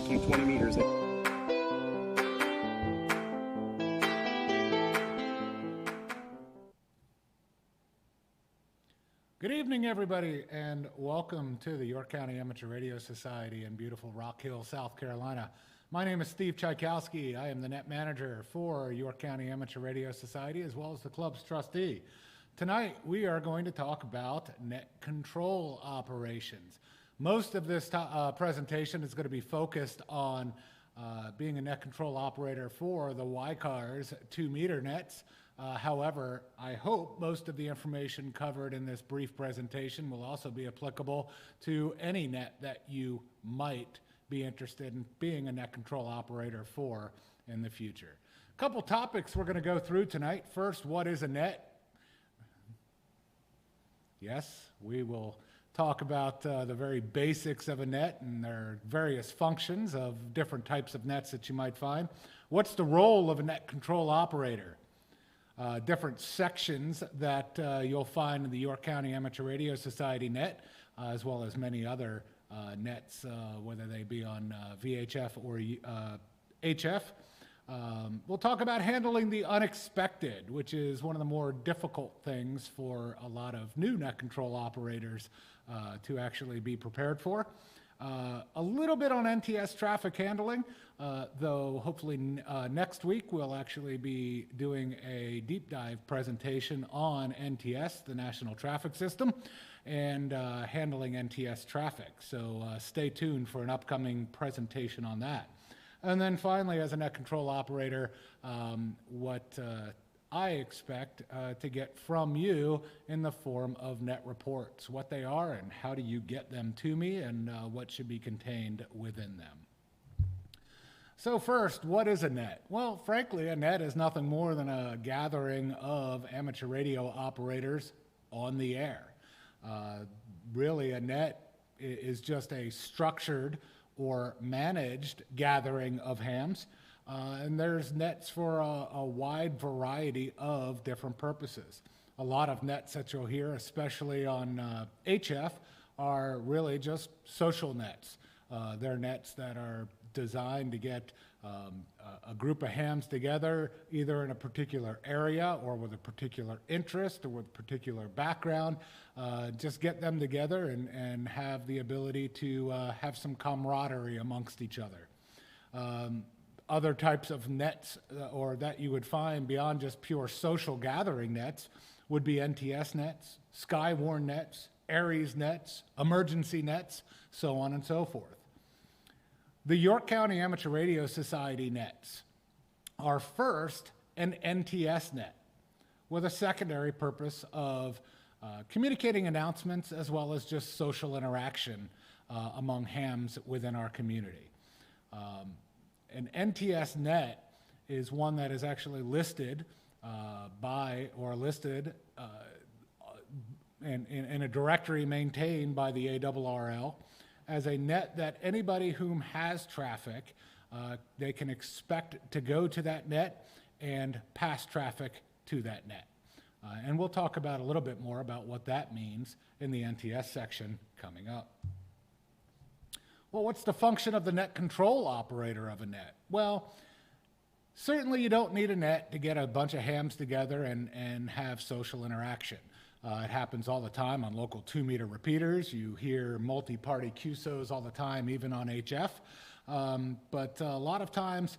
keep 20 meters. Good evening, everybody, and welcome to the York County Amateur Radio Society in beautiful Rock Hill, South Carolina. My name is Steve Czaikowski. I am the net manager for York County Amateur Radio Society as well as the club's trustee. Tonight, we are going to talk about net control operations. Most of this presentation is going to be focused on being a net control operator for the YCARS 2-meter nets. However, I hope most of the information covered in this brief presentation will also be applicable to any net that you might be interested in being a net control operator for in the future. A couple topics we're going to go through tonight. First, what is a net? Yes, we will talk about the very basics of a net and their various functions of different types of nets that you might find. What's the role of a net control operator? Different sections that you'll find in the York County Amateur Radio Society net, as well as many other nets, whether they be on VHF or HF. We'll talk about handling the unexpected, which is one of the more difficult things for a lot of new net control operators to actually be prepared for. A little bit on NTS traffic handling, though hopefully next week we'll actually be doing a deep dive presentation on NTS, the National Traffic System, and handling NTS traffic. So stay tuned for an upcoming presentation on that. And then finally, as a net control operator, what I expect to get from you in the form of net reports, what they are and how do you get them to me and what should be contained within them. So first, what is a net? Well, frankly, a net is nothing more than a gathering of amateur radio operators on the air. Really, a net is just a structured or managed gathering of hams. And there's nets for a wide variety of different purposes. A lot of nets that you'll hear, especially on HF, are really just social nets. They're nets that are designed to get a group of hams together, either in a particular area or with a particular interest or with a particular background. Just get them together and have the ability to have some camaraderie amongst each other. Other types of nets or that you would find beyond just pure social gathering nets would be NTS nets, Skywarn nets, Aries nets, emergency nets, so on and so forth. The York County Amateur Radio Society nets are first an NTS net with a secondary purpose of communicating announcements as well as just social interaction among hams within our community. An NTS net is one that is actually listed in a directory maintained by the ARRL as a net that anybody whom has traffic, they can expect to go to that net and pass traffic to that net. And we'll talk about a little bit more about what that means in the NTS section coming up. Well, what's the function of the net control operator of a net? Well, certainly you don't need a net to get a bunch of hams together and have social interaction. It happens all the time on local 2-meter repeaters. You hear multi-party QSOs all the time, even on HF. But a lot of times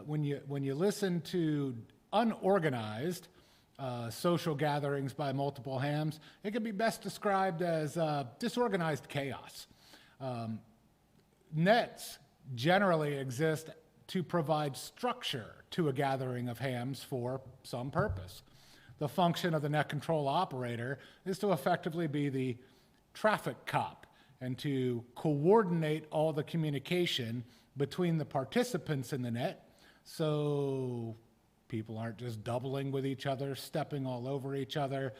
when you listen to unorganized social gatherings by multiple hams, it can be best described as disorganized chaos. Nets generally exist to provide structure to a gathering of hams for some purpose. The function of the net control operator is to effectively be the traffic cop and to coordinate all the communication between the participants in the net so people aren't just doubling with each other, stepping all over each other.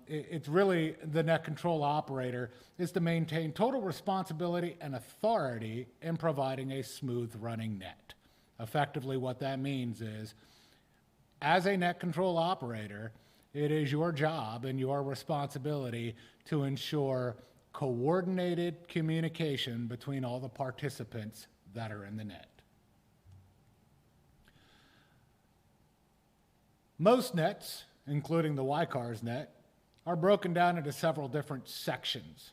It's really the net control operator is to maintain total responsibility and authority in providing a smooth running net. Effectively, what that means is, as a net control operator, it is your job and your responsibility to ensure coordinated communication between all the participants that are in the net. Most nets, including the YCARS net, are broken down into several different sections.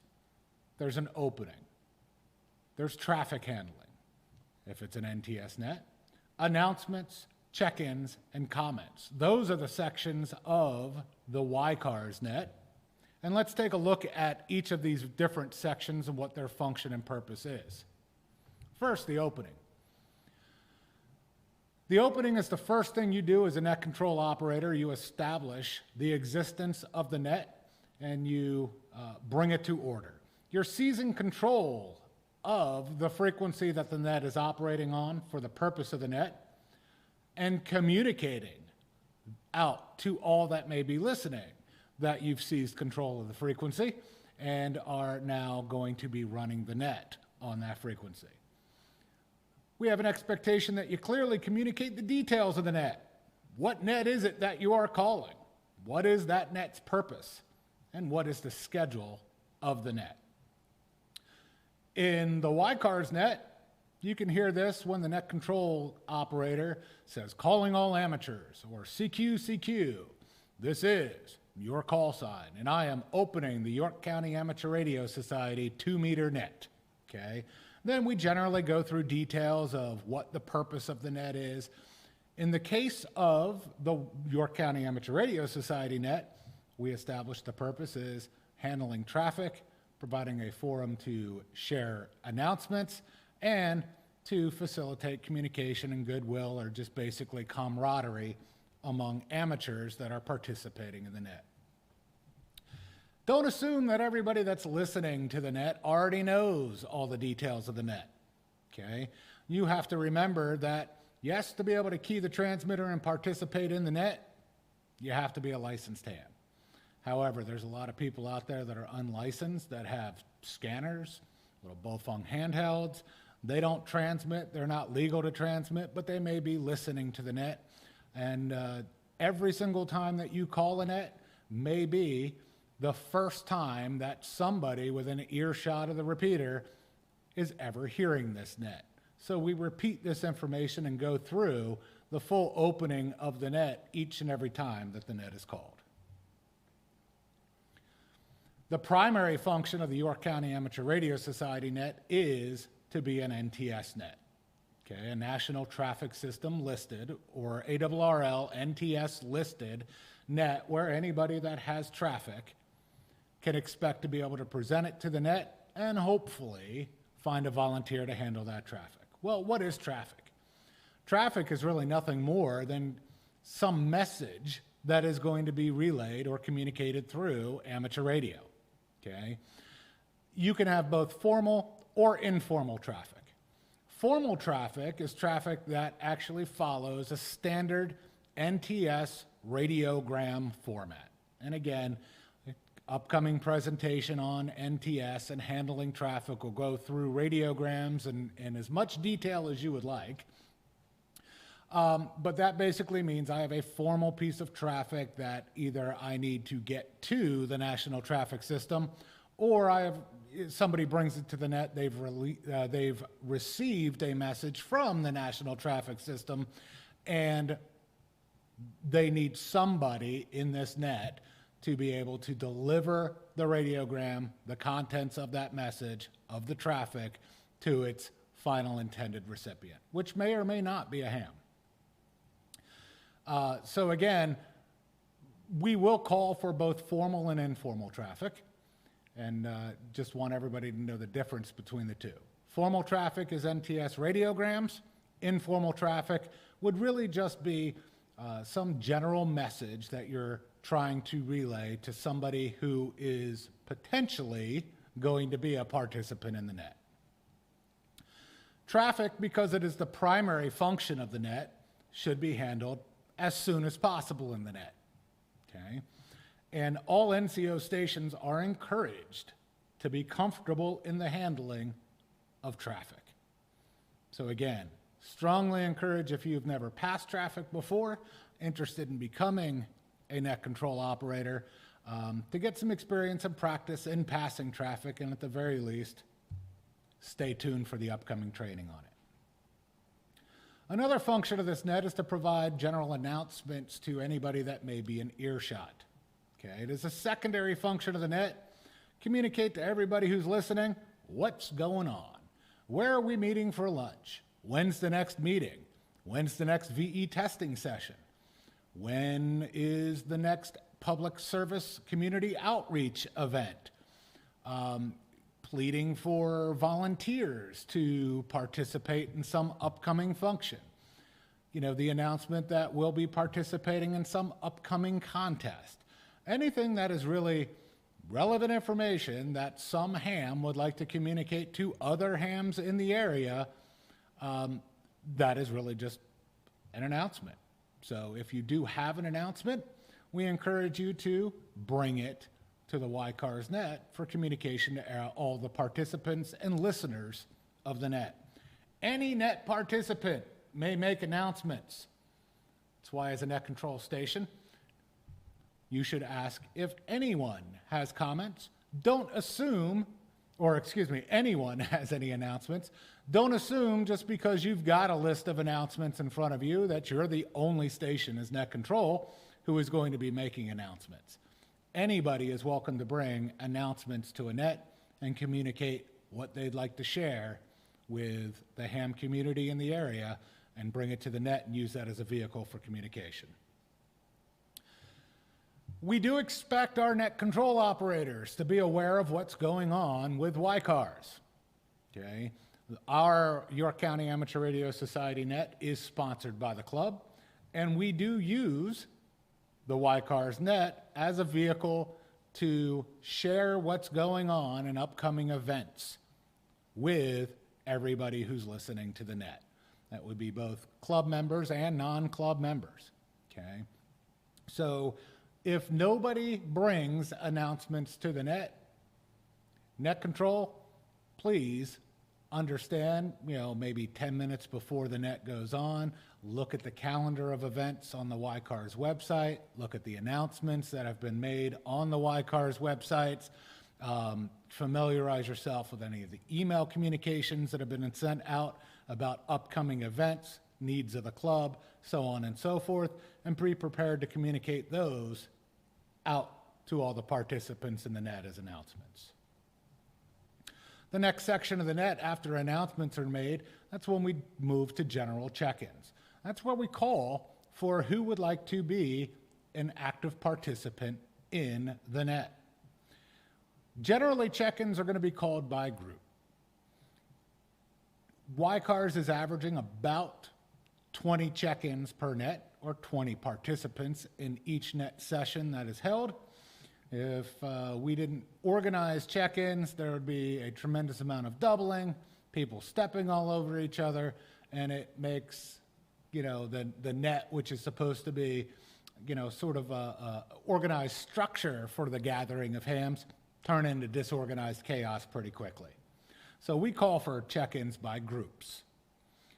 There's an opening. There's traffic handling, if it's an NTS net, announcements, check-ins, and comments. Those are the sections of the YCARS net. And let's take a look at each of these different sections and what their function and purpose is. First, the opening. The opening is the first thing you do as a net control operator. You establish the existence of the net and you bring it to order. You're seizing control of the frequency that the net is operating on for the purpose of the net and communicating out to all that may be listening that you've seized control of the frequency and are now going to be running the net on that frequency. We have an expectation that you clearly communicate the details of the net. What net is it that you are calling? What is that net's purpose? And what is the schedule of the net? In the YCARS net, you can hear this when the net control operator says, calling all amateurs, or CQ, CQ. This is your call sign, and I am opening the York County Amateur Radio Society 2-meter net, okay? Then we generally go through details of what the purpose of the net is. In the case of the York County Amateur Radio Society net, we established the purpose is handling traffic, providing a forum to share announcements, and to facilitate communication and goodwill, or just basically camaraderie among amateurs that are participating in the net. Don't assume that everybody that's listening to the net already knows all the details of the net, okay? You have to remember that, yes, to be able to key the transmitter and participate in the net, you have to be a licensed ham. However, there's a lot of people out there that are unlicensed that have scanners, little Bofeng handhelds. They don't transmit, they're not legal to transmit, but they may be listening to the net. And every single time that you call a net may be the first time that somebody within earshot of the repeater is ever hearing this net. So we repeat this information and go through the full opening of the net each and every time that the net is called. The primary function of the York County Amateur Radio Society net is to be an NTS net, okay, a National Traffic System listed, or ARRL NTS listed net, where anybody that has traffic can expect to be able to present it to the net and hopefully find a volunteer to handle that traffic. Well, what is traffic? Traffic is really nothing more than some message that is going to be relayed or communicated through amateur radio, okay? You can have both formal or informal traffic. Formal traffic is traffic that actually follows a standard NTS radiogram format. And again, upcoming presentation on NTS and handling traffic will go through radiograms in as much detail as you would like. But that basically means I have a formal piece of traffic that either I need to get to the National Traffic System, or somebody brings it to the net, they've received a message from the National Traffic System, and they need somebody in this net to be able to deliver the radiogram, the contents of that message, of the traffic, to its final intended recipient, which may or may not be a ham. So again, we will call for both formal and informal traffic, and just want everybody to know the difference between the two. Formal traffic is NTS radiograms. Informal traffic would really just be some general message that you're trying to relay to somebody who is potentially going to be a participant in the net. Traffic, because it is the primary function of the net, should be handled as soon as possible in the net, okay? And all NCO stations are encouraged to be comfortable in the handling of traffic. So again, strongly encourage, if you've never passed traffic before, interested in becoming a net control operator, to get some experience and practice in passing traffic, and at the very least, stay tuned for the upcoming training on it. Another function of this net is to provide general announcements to anybody that may be in earshot. Okay, it is a secondary function of the net. Communicate to everybody who's listening what's going on. Where are we meeting for lunch? When's the next meeting? When's the next VE testing session? When is the next public service community outreach event? Pleading for volunteers to participate in some upcoming function. You know, the announcement that we'll be participating in some upcoming contest. Anything that is really relevant information that some ham would like to communicate to other hams in the area, that is really just an announcement. So if you do have an announcement, we encourage you to bring it to the YCARS net for communication to all the participants and listeners of the net. Any net participant may make announcements. That's why as a net control station, you should ask if anyone has comments. Don't assume, or excuse me, anyone has any announcements. Don't assume just because you've got a list of announcements in front of you that you're the only station as net control who is going to be making announcements. Anybody is welcome to bring announcements to a net and communicate what they'd like to share with the ham community in the area and bring it to the net and use that as a vehicle for communication. We do expect our net control operators to be aware of what's going on with YCARS. Okay? Our York County Amateur Radio Society net is sponsored by the club, and we do use the YCARS net as a vehicle to share what's going on in upcoming events with everybody who's listening to the net. That would be both club members and non-club members. Okay? So if nobody brings announcements to the net control, please understand, maybe 10 minutes before the net goes on, look at the calendar of events on the YCARS website, look at the announcements that have been made on the YCARS websites, familiarize yourself with any of the email communications that have been sent out about upcoming events, needs of the club, so on and so forth, and be prepared to communicate those out to all the participants in the net as announcements. The next section of the net, after announcements are made, that's when we move to general check-ins. That's where we call for who would like to be an active participant in the net. Generally, check-ins are going to be called by group. YCARS is averaging about 20 check-ins per net, or 20 participants in each net session that is held. If we didn't organize check-ins, there would be a tremendous amount of doubling, people stepping all over each other, and it makes, the net, which is supposed to be, sort of a organized structure for the gathering of hams, turn into disorganized chaos pretty quickly. So we call for check-ins by groups.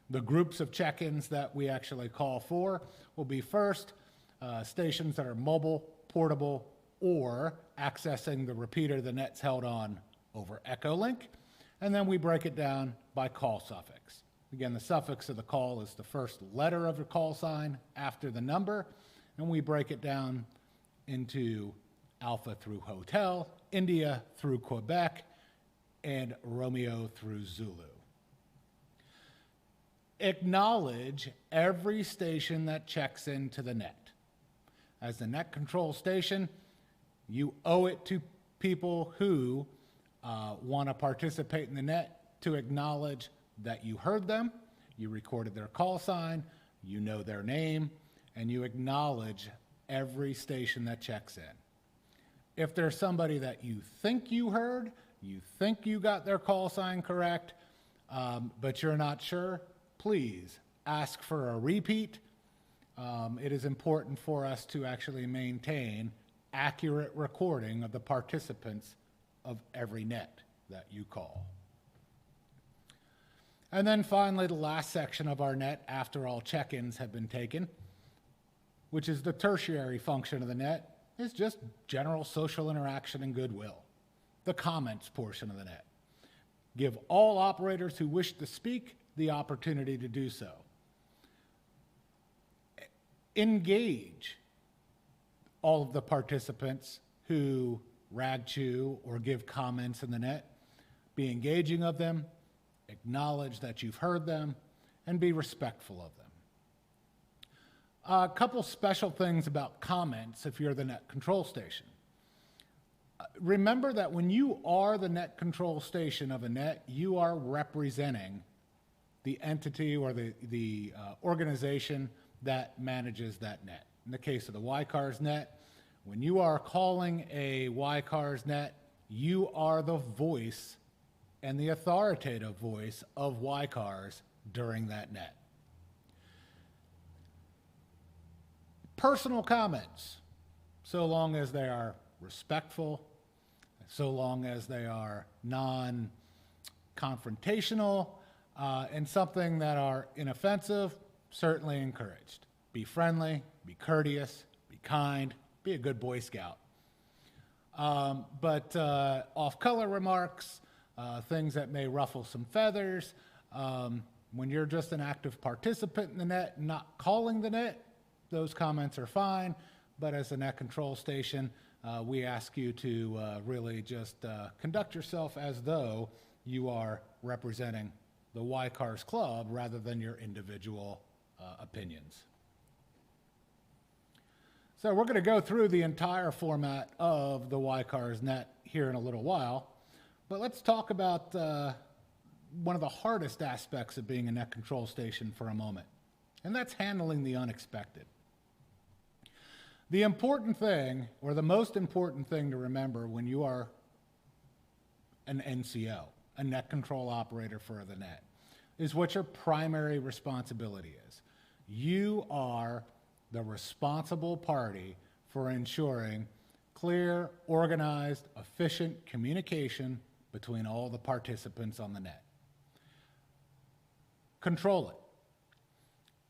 The groups of check-ins that we actually call for will be first, stations that are mobile, portable, or accessing the repeater the net's held on over Echolink, and then we break it down by call suffix. Again, the suffix of the call is the first letter of the call sign after the number, and we break it down into Alpha through Hotel, India through Quebec, and Romeo through Zulu. Acknowledge every station that checks into the net. As the net control station, you owe it to people who want to participate in the net to acknowledge that you heard them, you recorded their call sign, you know their name, and you acknowledge every station that checks in. If there's somebody that you think you heard, you think you got their call sign correct, but you're not sure, please ask for a repeat. It is important for us to actually maintain accurate recording of the participants of every net that you call. And then finally, the last section of our net after all check-ins have been taken, which is the tertiary function of the net, is just general social interaction and goodwill, the comments portion of the net. Give all operators who wish to speak the opportunity to do so. Engage all of the participants who rag chew or give comments in the net. Be engaging of them, acknowledge that you've heard them, and be respectful of them. A couple special things about comments if you're the net control station. Remember that when you are the net control station of a net, you are representing the entity or the organization that manages that net. In the case of the YCARS net, when you are calling a YCARS net, you are the voice and the authoritative voice of YCARS during that net. Personal comments, so long as they are respectful, so long as they are non-confrontational, and something that are inoffensive, certainly encouraged. Be friendly, be courteous, be kind, be a good Boy Scout. But off-color remarks, things that may ruffle some feathers, when you're just an active participant in the net, not calling the net, those comments are fine. But as a net control station, we ask you to really just conduct yourself as though you are representing the YCARS club rather than your individual opinions. So we're going to go through the entire format of the YCARS net here in a little while, but let's talk about one of the hardest aspects of being a net control station for a moment, and that's handling the unexpected. The important thing, or the most important thing to remember when you are an NCO, a net control operator for the net, is what your primary responsibility is. You are the responsible party for ensuring clear, organized, efficient communication between all the participants on the net. Control it.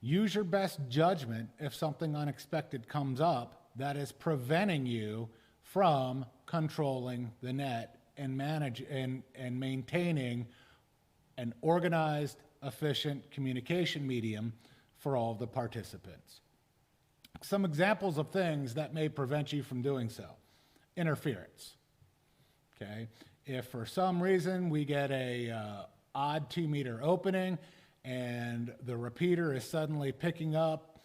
Use your best judgment if something unexpected comes up that is preventing you from controlling the net and maintaining an organized, efficient communication medium for all of the participants. Some examples of things that may prevent you from doing so. Interference. Okay? If for some reason we get a odd 2-meter opening and the repeater is suddenly picking up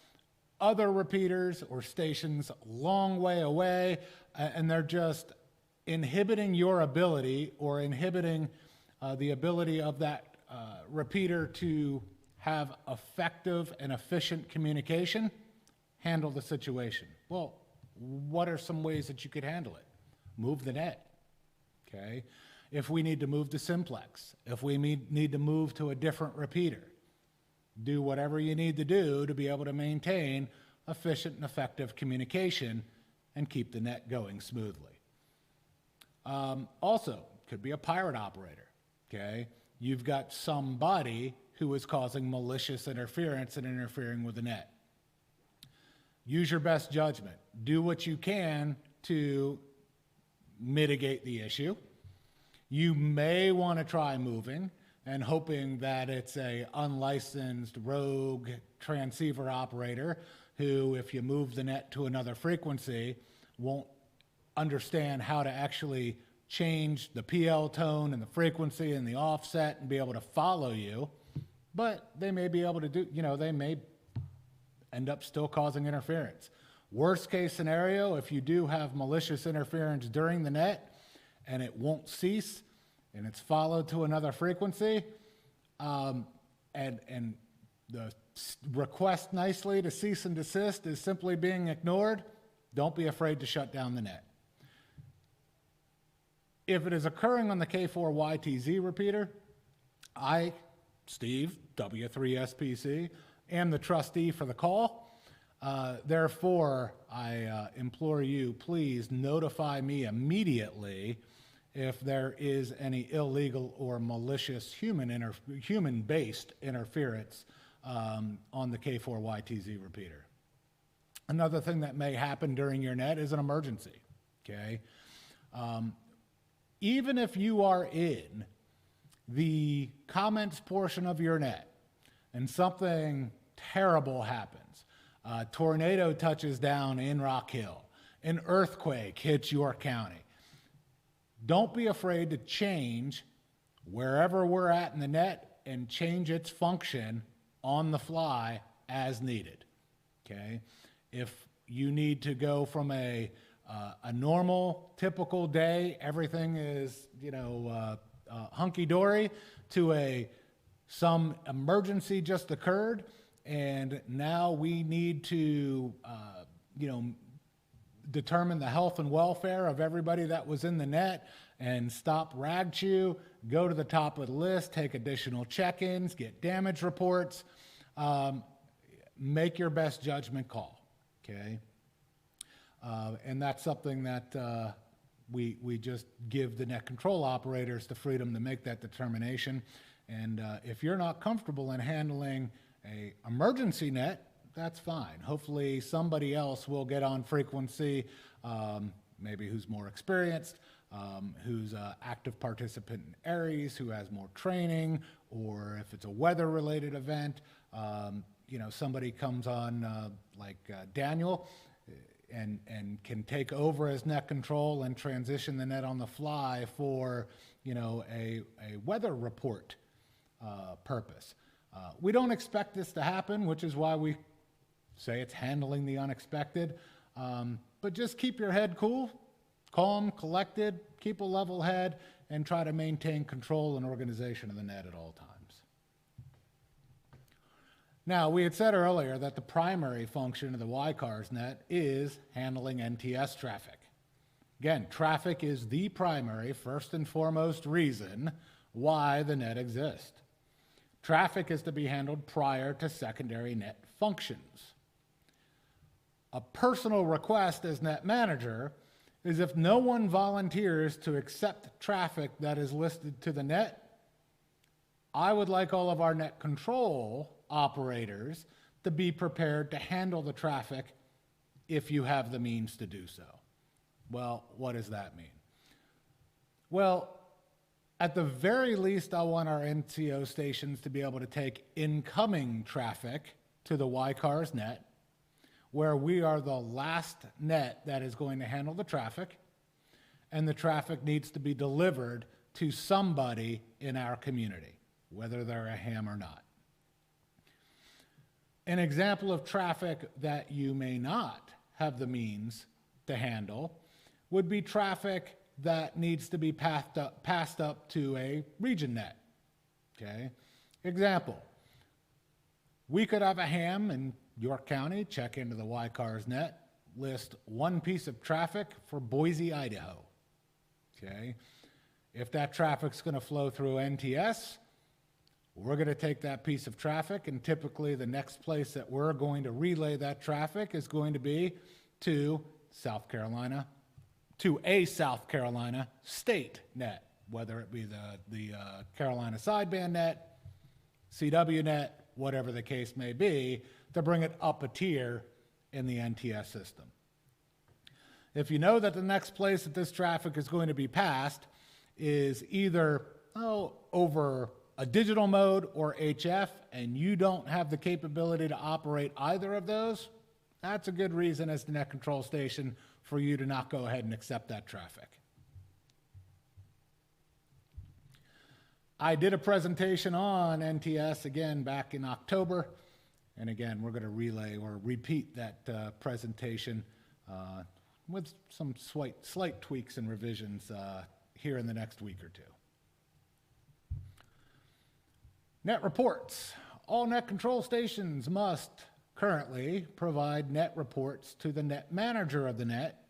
other repeaters or stations a long way away, and they're just inhibiting your ability or inhibiting the ability of that repeater to have effective and efficient communication, handle the situation. Well, what are some ways that you could handle it? Move the net, okay? If we need to move to simplex, if we need to move to a different repeater, do whatever you need to do to be able to maintain efficient and effective communication and keep the net going smoothly. Also, could be a pirate operator, okay? You've got somebody who is causing malicious interference and interfering with the net. Use your best judgment. Do what you can to mitigate the issue. You may want to try moving and hoping that it's a unlicensed rogue transceiver operator who, if you move the net to another frequency, won't understand how to actually change the PL tone and the frequency and the offset and be able to follow you. But they may be able to do, they may end up still causing interference. Worst case scenario, if you do have malicious interference during the net and it won't cease and it's followed to another frequency, and the request nicely to cease and desist is simply being ignored, don't be afraid to shut down the net. If it is occurring on the K4YTZ repeater, I, Steve, W3SPC, am the trustee for the call. Therefore, I implore you, please notify me immediately if there is any illegal or malicious human-based interference on the K4YTZ repeater. Another thing that may happen during your net is an emergency, okay? Even if you are in the comments portion of your net and something terrible happens, A tornado touches down in Rock Hill. An earthquake hits your county. Don't be afraid to change wherever we're at in the net and change its function on the fly as needed. Okay? If you need to go from a normal, typical day, everything is, hunky-dory, to some emergency just occurred, and now we need to, determine the health and welfare of everybody that was in the net and stop rag chew, go to the top of the list, take additional check-ins, get damage reports, make your best judgment call, okay? And that's something that we just give the net control operators the freedom to make that determination. And if you're not comfortable in handling an emergency net, that's fine. Hopefully somebody else will get on frequency, maybe who's more experienced, who's an active participant in ARES, who has more training, or if it's a weather-related event, somebody comes on like Daniel and can take over as net control and transition the net on the fly for, a weather report purpose. We don't expect this to happen, which is why we say it's handling the unexpected. But just keep your head cool, calm, collected, keep a level head, and try to maintain control and organization of the net at all times. Now, we had said earlier that the primary function of the YCARS net is handling NTS traffic. Again, traffic is the primary, first and foremost reason why the net exists. Traffic is to be handled prior to secondary net functions. A personal request as net manager is if no one volunteers to accept traffic that is listed to the net, I would like all of our net control operators to be prepared to handle the traffic if you have the means to do so. Well, what does that mean? Well, at the very least, I want our NCO stations to be able to take incoming traffic to the YCARS net, where we are the last net that is going to handle the traffic, and the traffic needs to be delivered to somebody in our community, whether they're a ham or not. An example of traffic that you may not have the means to handle would be traffic that needs to be passed up to a region net, okay? Example, we could have a ham in York County, check into the YCARS net, list one piece of traffic for Boise, Idaho, okay? If that traffic's gonna flow through NTS, we're gonna take that piece of traffic, and typically the next place that we're going to relay that traffic is going to be to South Carolina, to a South Carolina state net, whether it be the Carolina sideband net, CW net, whatever the case may be, to bring it up a tier in the NTS system. If you know that the next place that this traffic is going to be passed is either over a digital mode or HF, and you don't have the capability to operate either of those, that's a good reason as the net control station for you to not go ahead and accept that traffic. I did a presentation on NTS again back in October, and again, we're going to relay or repeat that presentation with some slight tweaks and revisions here in the next week or two. Net reports. All net control stations must currently provide net reports to the net manager of the net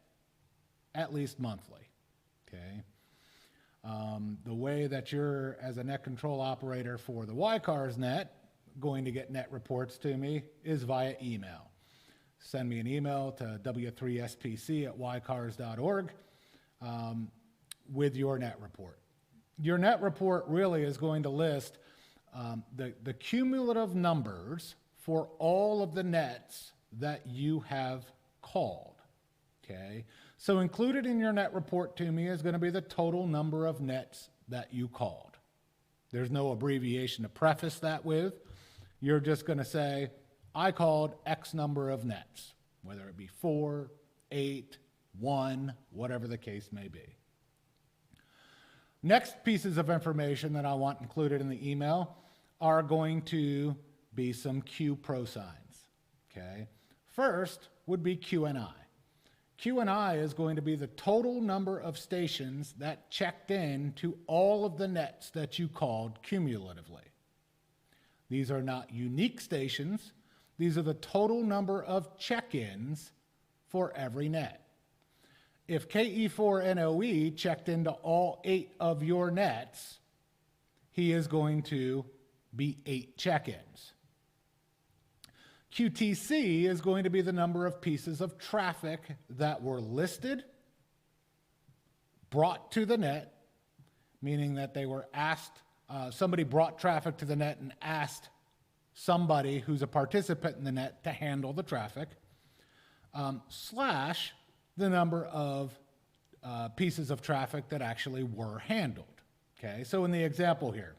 at least monthly, okay? The way that you're, as a net control operator for the YCARS net, going to get net reports to me is via email. Send me an email to w3spc@ycars.org with your net report. Your net report really is going to list the cumulative numbers for all of the nets that you have called, okay? So included in your net report to me is going to be the total number of nets that you called. There's no abbreviation to preface that with. You're just going to say, I called X number of nets, whether it be 4, 8, 1, whatever the case may be. Next pieces of information that I want included in the email are going to be some Q pro signs, okay? First would be QNI. QNI is going to be the total number of stations that checked in to all of the nets that you called cumulatively. These are not unique stations. These are the total number of check-ins for every net. If KE4NOE checked into all 8 of your nets, he is going to be 8 check-ins. QTC is going to be the number of pieces of traffic that were listed, brought to the net, meaning that they were asked, somebody brought traffic to the net and asked somebody who's a participant in the net to handle the traffic, slash the number of pieces of traffic that actually were handled. Okay, so in the example here,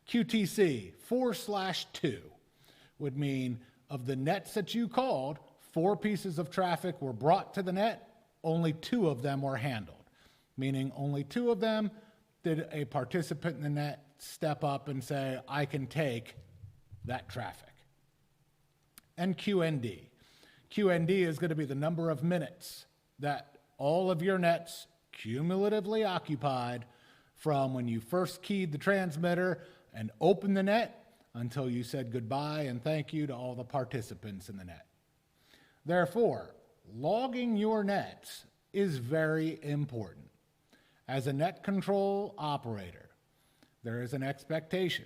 QTC 4/2 would mean of the nets that you called, 4 pieces of traffic were brought to the net, only 2 of them were handled, meaning only 2 of them did a participant in the net step up and say, I can take that traffic. And QND. QND is going to be the number of minutes that all of your nets cumulatively occupied from when you first keyed the transmitter and opened the net until you said goodbye and thank you to all the participants in the net. Therefore, logging your nets is very important. As a net control operator, there is an expectation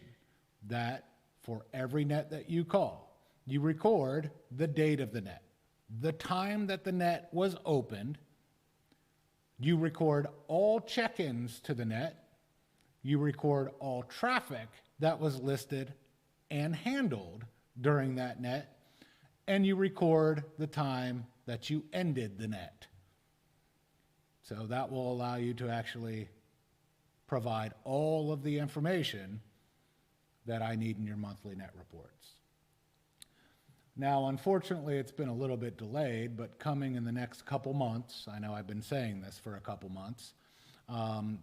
that for every net that you call, you record the date of the net, the time that the net was opened, you record all check-ins to the net, you record all traffic that was listed and handled during that net, and you record the time that you ended the net. So that will allow you to actually provide all of the information that I need in your monthly net reports. Now, unfortunately, it's been a little bit delayed, but coming in the next couple months, I know I've been saying this for a couple months,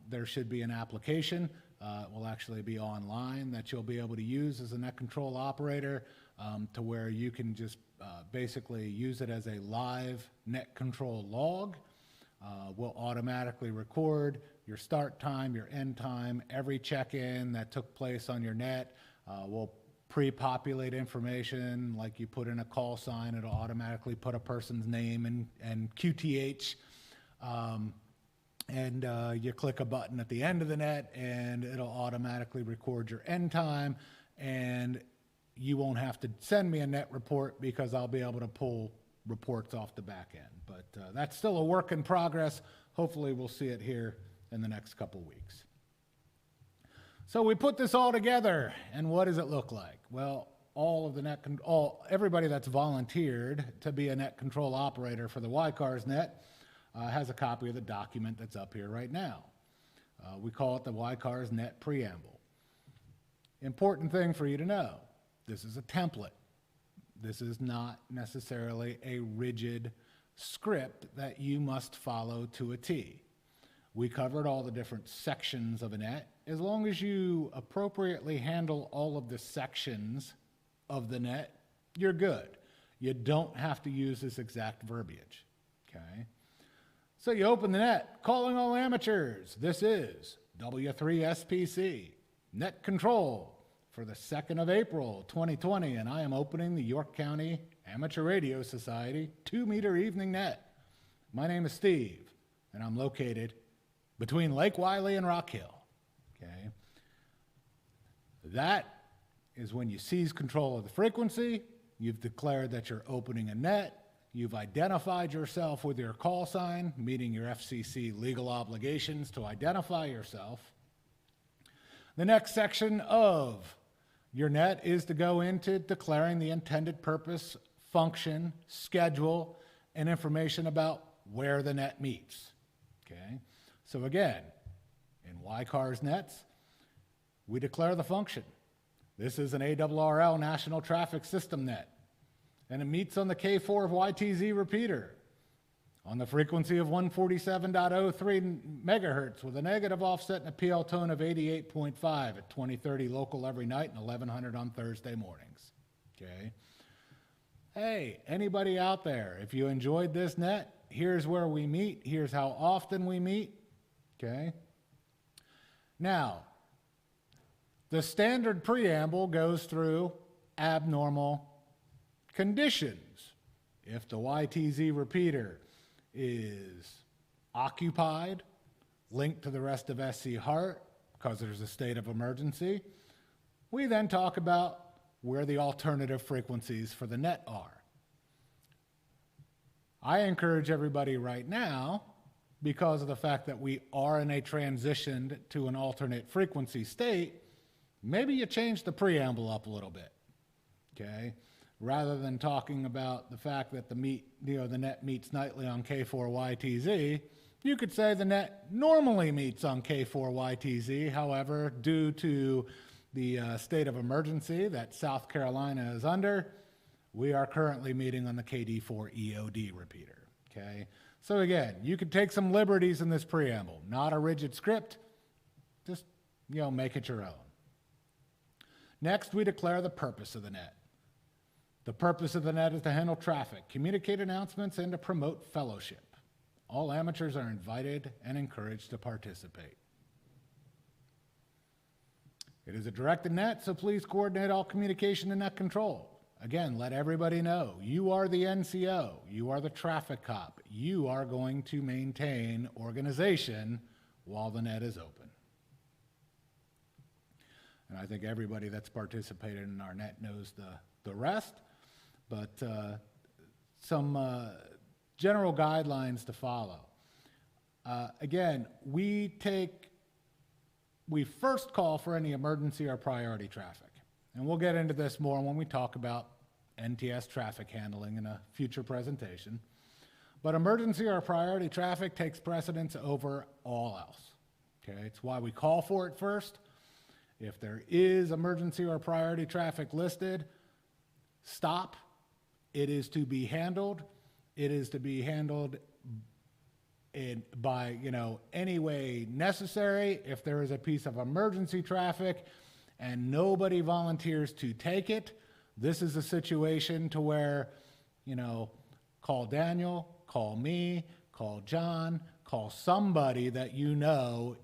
there should be an application. It will actually be online that you'll be able to use as a net control operator to where you can just basically use it as a live net control log. We'll automatically record your start time, your end time, every check-in that took place on your net. We'll pre-populate information, like you put in a call sign, it'll automatically put a person's name and QTH. And you click a button at the end of the net and it'll automatically record your end time, and you won't have to send me a net report because I'll be able to pull reports off the back end. But that's still a work in progress. Hopefully we'll see it here in the next couple weeks. So we put this all together, and what does it look like? Well, everybody that's volunteered to be a net control operator for the YCARS net has a copy of the document that's up here right now. We call it the YCARS net preamble. Important thing for you to know, this is a template. This is not necessarily a rigid script that you must follow to a T. We covered all the different sections of a net. As long as you appropriately handle all of the sections of the net, you're good. You don't have to use this exact verbiage, okay? So you open the net, calling all amateurs. This is W3SPC, net control for the 2nd of April, 2020, and I am opening the York County Amateur Radio Society 2-meter evening net. My name is Steve, and I'm located between Lake Wiley and Rock Hill, okay? That is when you seize control of the frequency, you've declared that you're opening a net, you've identified yourself with your call sign, meeting your FCC legal obligations to identify yourself. The next section of your net is to go into declaring the intended purpose, function, schedule, and information about where the net meets, okay? So again, in YCARS nets, we declare the function. This is an ARRL National Traffic System net. and it meets on the K4 of YTZ repeater on the frequency of 147.03 megahertz with a negative offset and a PL tone of 88.5 at 2030 local every night and 1100 on Thursday mornings. Okay. Hey, anybody out there, if you enjoyed this net, here's where we meet. Here's how often we meet. Okay. Now, the standard preamble goes through abnormal conditions. If the YTZ repeater is occupied, linked to the rest of SC Heart because there's a state of emergency, we then talk about where the alternative frequencies for the net are. I encourage everybody right now, because of the fact that we are in a transition to an alternate frequency state, maybe you change the preamble up a little bit, okay? Rather than talking about the fact that the net meets nightly on K4YTZ, you could say the net normally meets on K4YTZ. However, due to the state of emergency that South Carolina is under, we are currently meeting on the KD4EOD repeater, okay? So again, you could take some liberties in this preamble, not a rigid script, just, make it your own. Next, we declare the purpose of the net. The purpose of the net is to handle traffic, communicate announcements, and to promote fellowship. All amateurs are invited and encouraged to participate. It is a directed net, so please coordinate all communication and net control. Again, let everybody know, you are the NCO, you are the traffic cop, you are going to maintain organization while the net is open. And I think everybody that's participated in our net knows the rest, but some general guidelines to follow. Again, we first call for any emergency or priority traffic. And we'll get into this more when we talk about NTS traffic handling in a future presentation. But emergency or priority traffic takes precedence over all else. Okay, it's why we call for it first. If there is emergency or priority traffic listed, stop. It is to be handled. It is to be handled by any way necessary. If there is a piece of emergency traffic and nobody volunteers to take it, this is a situation to where, call Daniel, call me, call John, call somebody that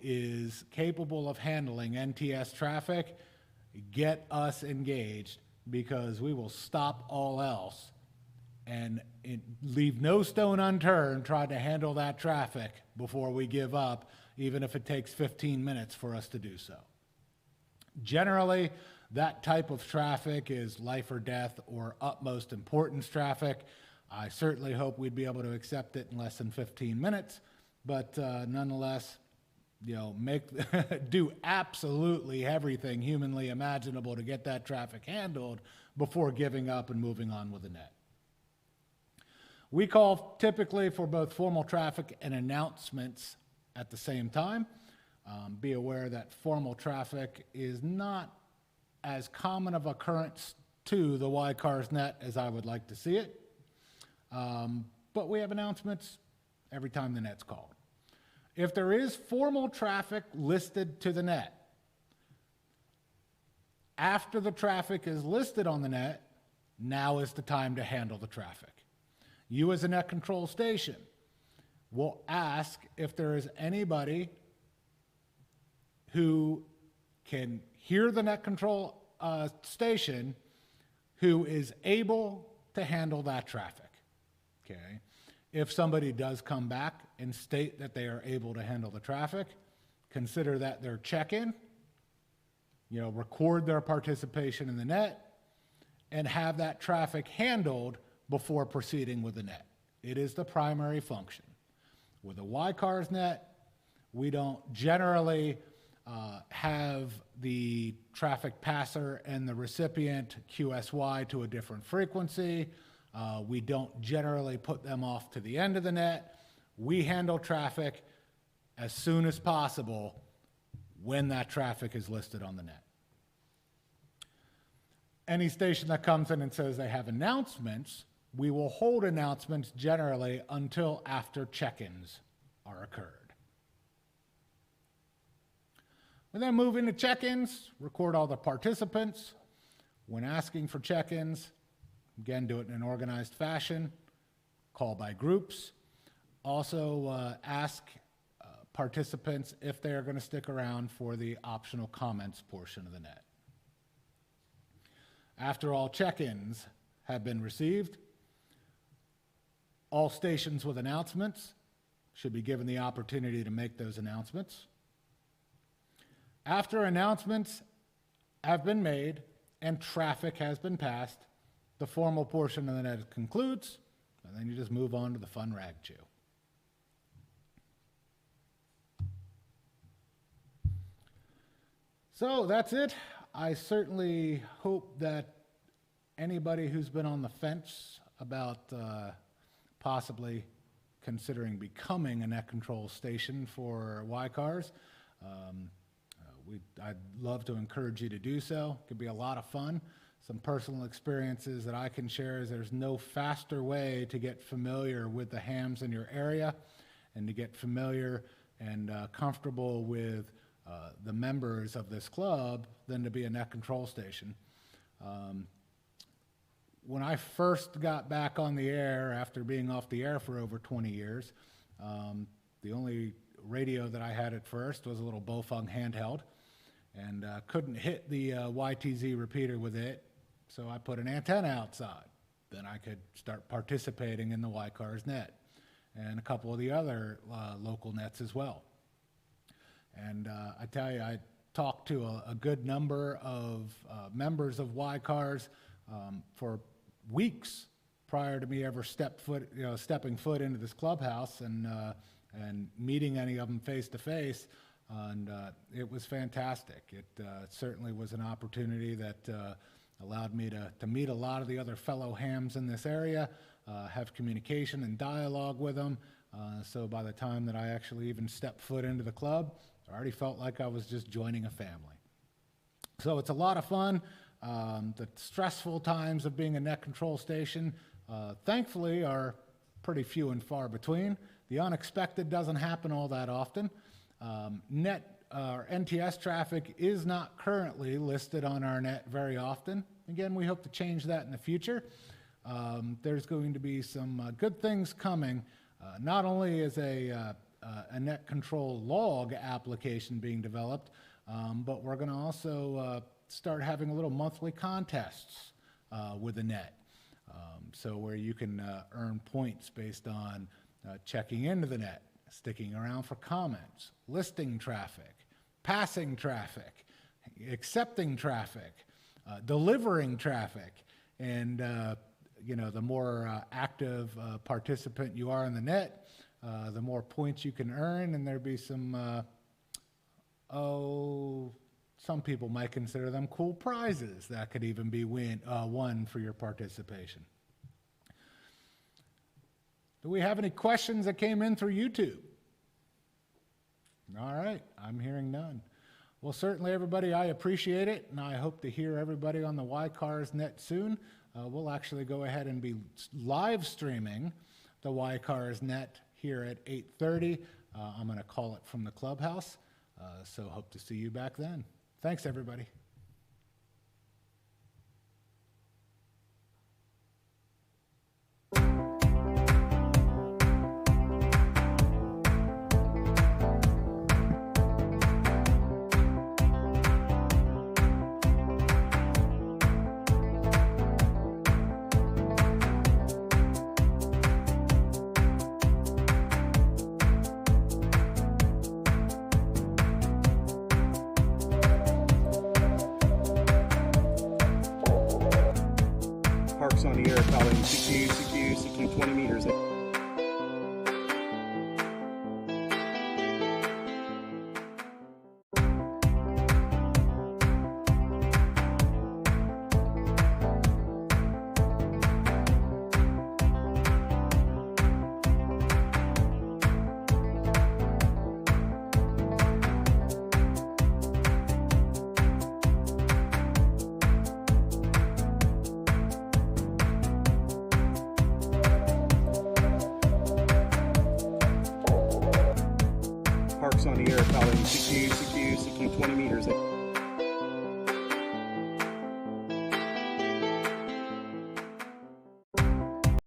is capable of handling NTS traffic, get us engaged, because we will stop all else and leave no stone unturned trying to handle that traffic before we give up, even if it takes 15 minutes for us to do so. Generally, that type of traffic is life or death or utmost importance traffic. I certainly hope we'd be able to accept it in less than 15 minutes, but nonetheless, do absolutely everything humanly imaginable to get that traffic handled before giving up and moving on with the net. We call typically for both formal traffic and announcements at the same time. Be aware that formal traffic is not as common of occurrence to the YCARS net as I would like to see it. But we have announcements every time the net's called. If there is formal traffic listed to the net, after the traffic is listed on the net, now is the time to handle the traffic. You as a net control station will ask if there is anybody who can hear the net control station who is able to handle that traffic, okay? If somebody does come back and state that they are able to handle the traffic, consider that their check-in, record their participation in the net, and have that traffic handled before proceeding with the net. It is the primary function. With a YCARS net, we don't generally have the traffic passer and the recipient QSY to a different frequency. We don't generally put them off to the end of the net. We handle traffic as soon as possible when that traffic is listed on the net. Any station that comes in and says they have announcements, we will hold announcements generally until after check-ins are occurred. We then move into check-ins, record all the participants. When asking for check-ins, again, do it in an organized fashion, call by groups. Also ask participants if they are going to stick around for the optional comments portion of the net. After all check-ins have been received, all stations with announcements should be given the opportunity to make those announcements. After announcements have been made and traffic has been passed, the formal portion of the net concludes, and then you just move on to the fun rag chew. So that's it. I certainly hope that anybody who's been on the fence about possibly considering becoming a net control station for YCARS, I'd love to encourage you to do so. It could be a lot of fun. Some personal experiences that I can share is there's no faster way to get familiar with the hams in your area and to get familiar and comfortable with the members of this club than to be a net control station. When I first got back on the air after being off the air for over 20 years, the only radio that I had at first was a little Bofeng handheld, and couldn't hit the YTZ repeater with it, so I put an antenna outside. Then I could start participating in the YCARS net and a couple of the other local nets as well. And I tell you, I talked to a good number of members of YCARS for weeks prior to me ever stepping foot into this clubhouse and meeting any of them face to face, and it was fantastic. It certainly was an opportunity that allowed me to meet a lot of the other fellow hams in this area, have communication and dialogue with them. So by the time that I actually even stepped foot into the club, I already felt like I was just joining a family. So it's a lot of fun. The stressful times of being a net control station, thankfully, are pretty few and far between. The unexpected doesn't happen all that often. NTS traffic is not currently listed on our net very often. Again, we hope to change that in the future. There's going to be some good things coming, not only as a net control log application being developed, but we're going to also start having a little monthly contests with the net. So where you can earn points based on checking into the net, sticking around for comments, listing traffic, passing traffic, accepting traffic, delivering traffic, and the more active participant you are in the net, the more points you can earn, and there'd be some, some people might consider them cool prizes that could even be won for your participation. Do we have any questions that came in through YouTube? All right, I'm hearing none. Well, certainly, everybody, I appreciate it, and I hope to hear everybody on the YCARS net soon. We'll actually go ahead and be live streaming the YCARS net here at 8:30. I'm going to call it from the clubhouse, so hope to see you back then. Thanks, everybody. Parks on the air calling CQ 20 meters. on the air calling CQ 20 meters.